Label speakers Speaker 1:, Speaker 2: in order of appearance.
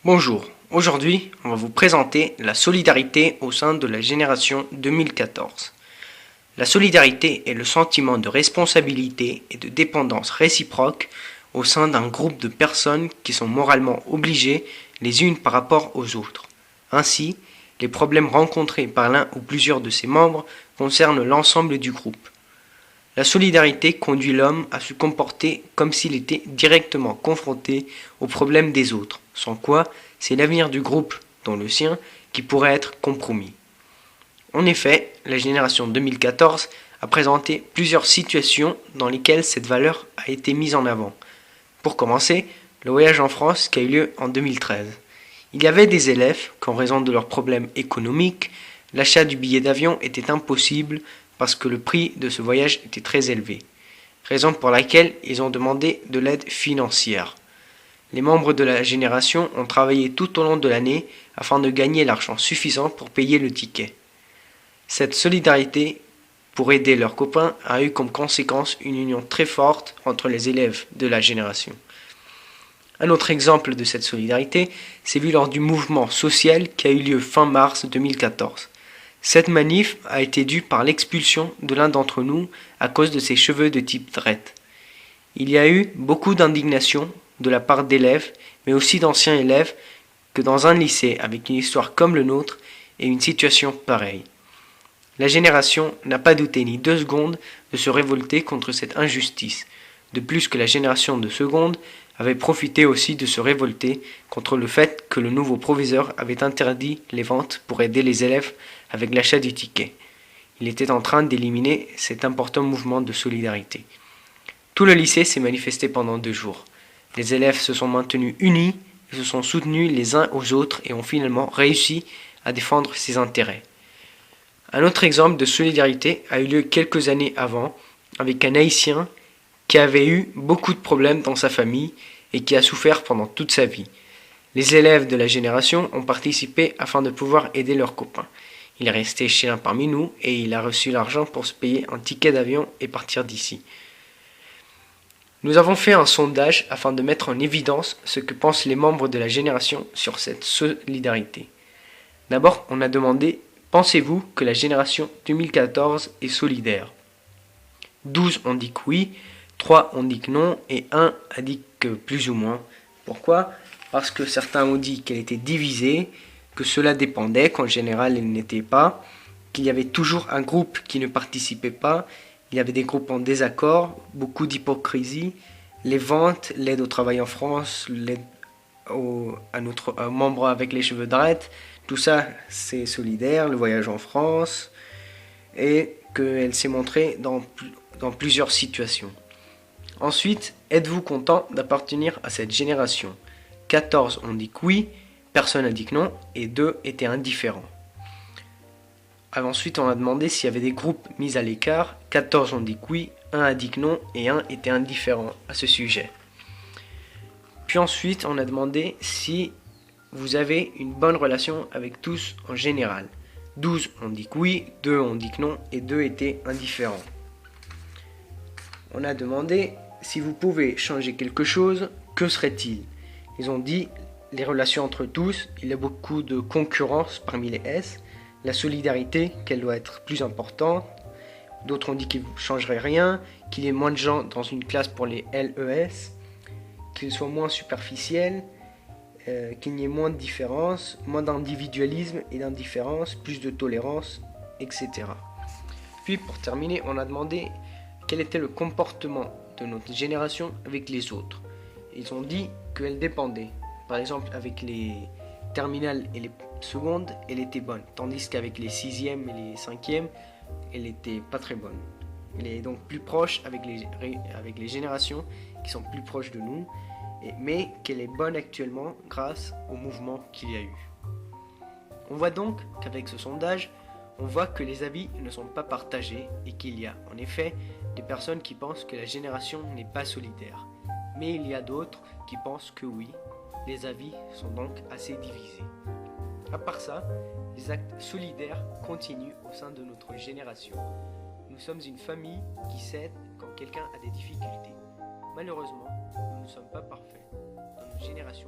Speaker 1: Bonjour, aujourd'hui on va vous présenter la solidarité au sein de la génération 2014. La solidarité est le sentiment de responsabilité et de dépendance réciproque au sein d'un groupe de personnes qui sont moralement obligées les unes par rapport aux autres. Ainsi, les problèmes rencontrés par l'un ou plusieurs de ses membres concernent l'ensemble du groupe. La solidarité conduit l'homme à se comporter comme s'il était directement confronté aux problèmes des autres, sans quoi c'est l'avenir du groupe, dont le sien, qui pourrait être compromis. En effet, la génération 2014 a présenté plusieurs situations dans lesquelles cette valeur a été mise en avant. Pour commencer, le voyage en France qui a eu lieu en 2013. Il y avait des élèves qu'en raison de leurs problèmes économiques, l'achat du billet d'avion était impossible parce que le prix de ce voyage était très élevé, raison pour laquelle ils ont demandé de l'aide financière. Les membres de la génération ont travaillé tout au long de l'année afin de gagner l'argent suffisant pour payer le ticket. Cette solidarité pour aider leurs copains a eu comme conséquence une union très forte entre les élèves de la génération. Un autre exemple de cette solidarité s'est vu lors du mouvement social qui a eu lieu fin mars 2014. Cette manif a été due par l'expulsion de l'un d'entre nous à cause de ses cheveux de type dread. Il y a eu beaucoup d'indignation de la part d'élèves, mais aussi d'anciens élèves, que dans un lycée avec une histoire comme le nôtre et une situation pareille. La génération n'a pas douté ni 2 secondes de se révolter contre cette injustice, de plus que la génération de seconde avait profité aussi de se révolter contre le fait que le nouveau proviseur avait interdit les ventes pour aider les élèves avec l'achat du ticket. Il était en train d'éliminer cet important mouvement de solidarité. Tout le lycée s'est manifesté pendant 2 jours. Les élèves se sont maintenus unis et se sont soutenus les uns aux autres et ont finalement réussi à défendre ses intérêts. Un autre exemple de solidarité a eu lieu quelques années avant avec un Haïtien qui avait eu beaucoup de problèmes dans sa famille et qui a souffert pendant toute sa vie. Les élèves de la génération ont participé afin de pouvoir aider leurs copains. Il est resté chez l'un parmi nous et il a reçu l'argent pour se payer un ticket d'avion et partir d'ici. Nous avons fait un sondage afin de mettre en évidence ce que pensent les membres de la génération sur cette solidarité. D'abord, on a demandé « Pensez-vous que la génération 2014 est solidaire ?» 12 ont dit que oui, 3 ont dit que non et 1 a dit que plus ou moins. Pourquoi ? Parce que certains ont dit qu'elle était divisée, que cela dépendait, qu'en général elle n'était pas, qu'il y avait toujours un groupe qui ne participait pas, il y avait des groupes en désaccord, beaucoup d'hypocrisie, les ventes, l'aide au travail en France, l'aide à notre membre avec les cheveux dread, tout ça c'est solidaire, le voyage en France, et qu'elle s'est montrée dans plusieurs situations. Ensuite, êtes-vous content d'appartenir à cette génération ? 14 ont dit que oui, personne n'a dit que non, et 2 étaient indifférents. Ensuite, on a demandé s'il y avait des groupes mis à l'écart. 14 ont dit que oui, 1 a dit que non, et 1 était indifférent à ce sujet. Puis ensuite, on a demandé si vous avez une bonne relation avec tous en général. 12 ont dit que oui, 2 ont dit que non, et 2 étaient indifférents. On a demandé si vous pouvez changer quelque chose, que serait-il ? Ils ont dit les relations entre tous, il y a beaucoup de concurrence parmi les S, la solidarité, qu'elle doit être plus importante. D'autres ont dit qu'il ne changerait rien, qu'il y ait moins de gens dans une classe pour les LES, qu'il soit moins superficiel, qu'il n'y ait moins de différence, moins d'individualisme et d'indifférence, plus de tolérance, etc. Puis pour terminer, on a demandé quel était le comportement de notre génération avec les autres. Ils ont dit qu'elle dépendait. Par exemple, avec les terminales et les secondes, elle était bonne. Tandis qu'avec les 6e et les 5e, elle n'était pas très bonne. Elle est donc plus proche avec les générations qui sont plus proches de nous, mais qu'elle est bonne actuellement grâce au mouvement qu'il y a eu. On voit donc qu'avec ce sondage, on voit que les avis ne sont pas partagés et qu'il y a en effet des personnes qui pensent que la génération n'est pas solidaire. Mais il y a d'autres qui pensent que oui, les avis sont donc assez divisés. À part ça, les actes solidaires continuent au sein de notre génération. Nous sommes une famille qui s'aide quand quelqu'un a des difficultés. Malheureusement, nous ne sommes pas parfaits. Dans notre génération,